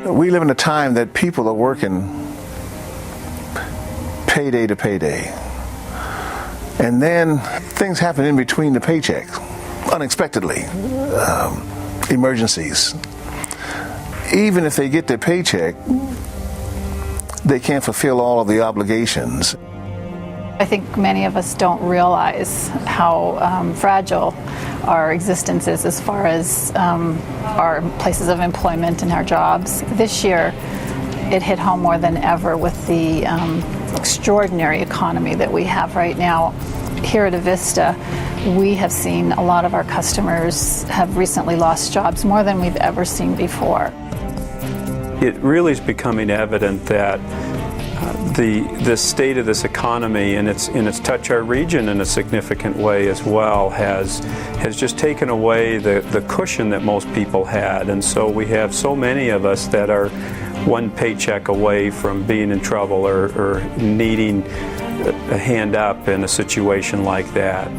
We live in a time that people are working payday to payday. And then things happen in between the paychecks, unexpectedly, emergencies. Even if they get their paycheck, they can't fulfill all of the obligations. I think many of us don't realize how fragile our existence is as far as our places of employment and our jobs. This year, it hit home more than ever with the extraordinary economy that we have right now. Here at Avista, we have seen a lot of our customers have recently lost jobs, more than we've ever seen before. It really is becoming evident that the state of this economy and it's touched our region in a significant way as well has just taken away the cushion that most people had, and so we have so many of us that are one paycheck away from being in trouble or needing a hand up in a situation like that.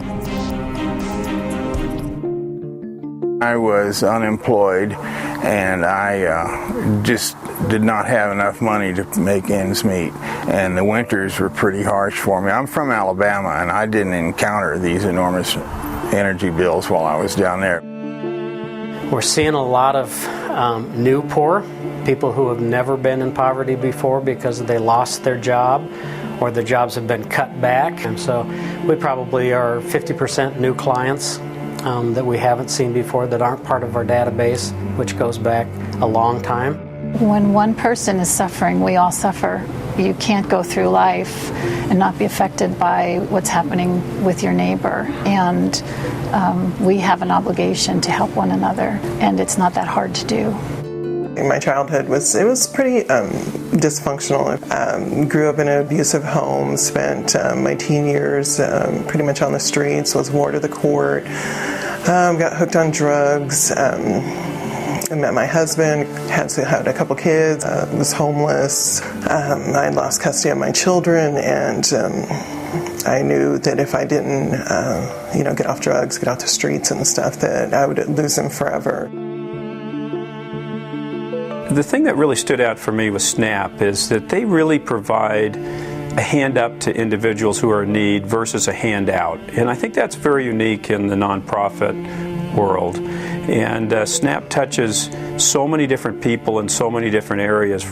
I was unemployed and I just did not have enough money to make ends meet, and the winters were pretty harsh for me. I'm from Alabama and I didn't encounter these enormous energy bills while I was down there. We're seeing a lot of new poor, people who have never been in poverty before because they lost their job or the jobs have been cut back, and so we probably are 50% new clients that we haven't seen before, that aren't part of our database, which goes back a long time. When one person is suffering, we all suffer. You can't go through life and not be affected by what's happening with your neighbor. And we have an obligation to help one another, and it's not that hard to do. My childhood was pretty dysfunctional. Grew up in an abusive home, spent my teen years pretty much on the streets, was ward of the court, got hooked on drugs, I met my husband, had a couple kids, was homeless. I lost custody of my children, and I knew that if I didn't get off drugs, get off the streets and stuff, that I would lose them forever. The thing that really stood out for me with SNAP is that they really provide a hand up to individuals who are in need versus a handout. And I think that's very unique in the nonprofit world. And SNAP touches so many different people in so many different areas.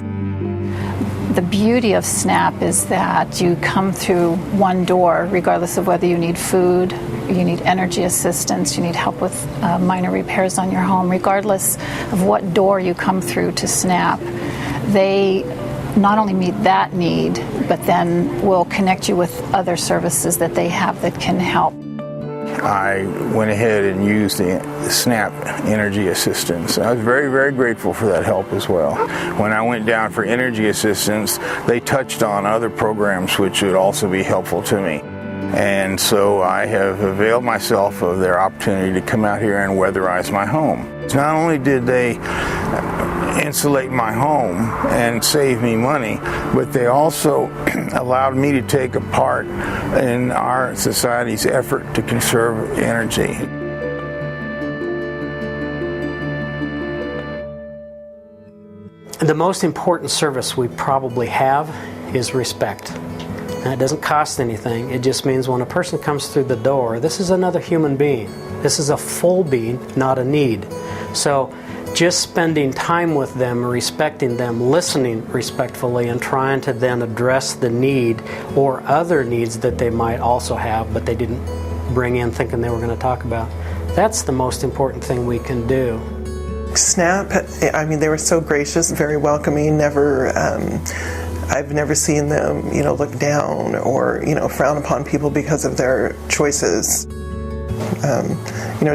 The beauty of SNAP is that you come through one door, regardless of whether you need food, you need energy assistance, you need help with minor repairs on your home. Regardless of what door you come through to SNAP, they not only meet that need, but then will connect you with other services that they have that can help. I went ahead and used the SNAP energy assistance. I was very, very grateful for that help as well. When I went down for energy assistance, they touched on other programs which would also be helpful to me. And so I have availed myself of their opportunity to come out here and weatherize my home. Not only did they insulate my home and save me money, but they also allowed me to take a part in our society's effort to conserve energy. The most important service we probably have is respect. And it doesn't cost anything. It just means when a person comes through the door, this is another human being. This is a full being, not a need. So just spending time with them, respecting them, listening respectfully, and trying to then address the need or other needs that they might also have, but they didn't bring in thinking they were going to talk about. That's the most important thing we can do. SNAP, I mean, they were so gracious, very welcoming, I've never seen them, look down or, frown upon people because of their choices.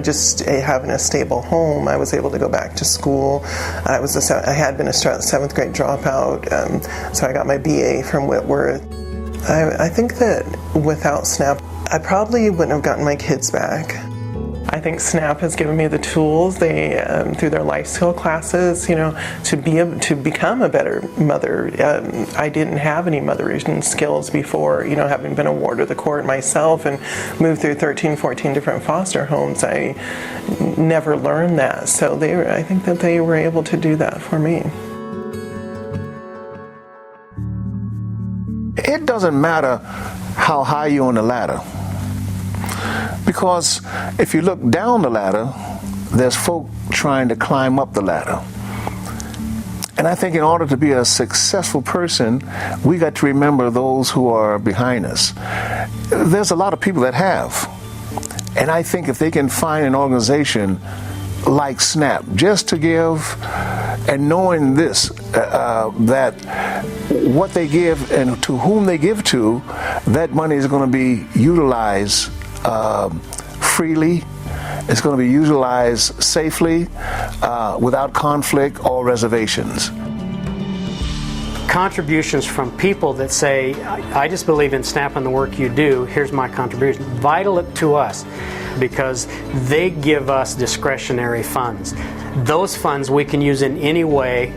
Just having a stable home, I was able to go back to school. I had been a 7th grade dropout, so I got my BA from Whitworth. I think that without SNAP, I probably wouldn't have gotten my kids back. I think SNAP has given me the tools through their life skill classes, to become a better mother. I didn't have any mothering skills before, having been a ward of the court myself and moved through 13, 14 different foster homes. I never learned that, so I think that they were able to do that for me. it doesn't matter how high you're on the ladder. Because if you look down the ladder, there's folk trying to climb up the ladder. And I think in order to be a successful person, we got to remember those who are behind us. There's a lot of people that have. And I think if they can find an organization like SNAP, just to give, and knowing this, that what they give and to whom they give to, that money is going to be utilized freely. It's going to be utilized safely, without conflict or reservations. Contributions from people that say, I just believe in SNAP and the work you do, here's my contribution. Vital to us, because they give us discretionary funds. Those funds we can use in any way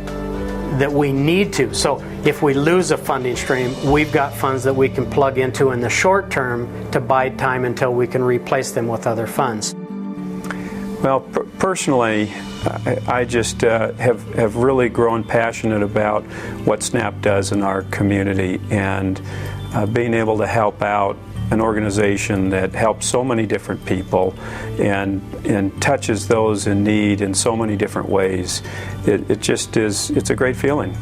that we need to. So if we lose a funding stream, we've got funds that we can plug into in the short term to bide time until we can replace them with other funds. Well, personally, I just have really grown passionate about what SNAP does in our community, and being able to help out an organization that helps so many different people and touches those in need in so many different ways. It just is, it's a great feeling.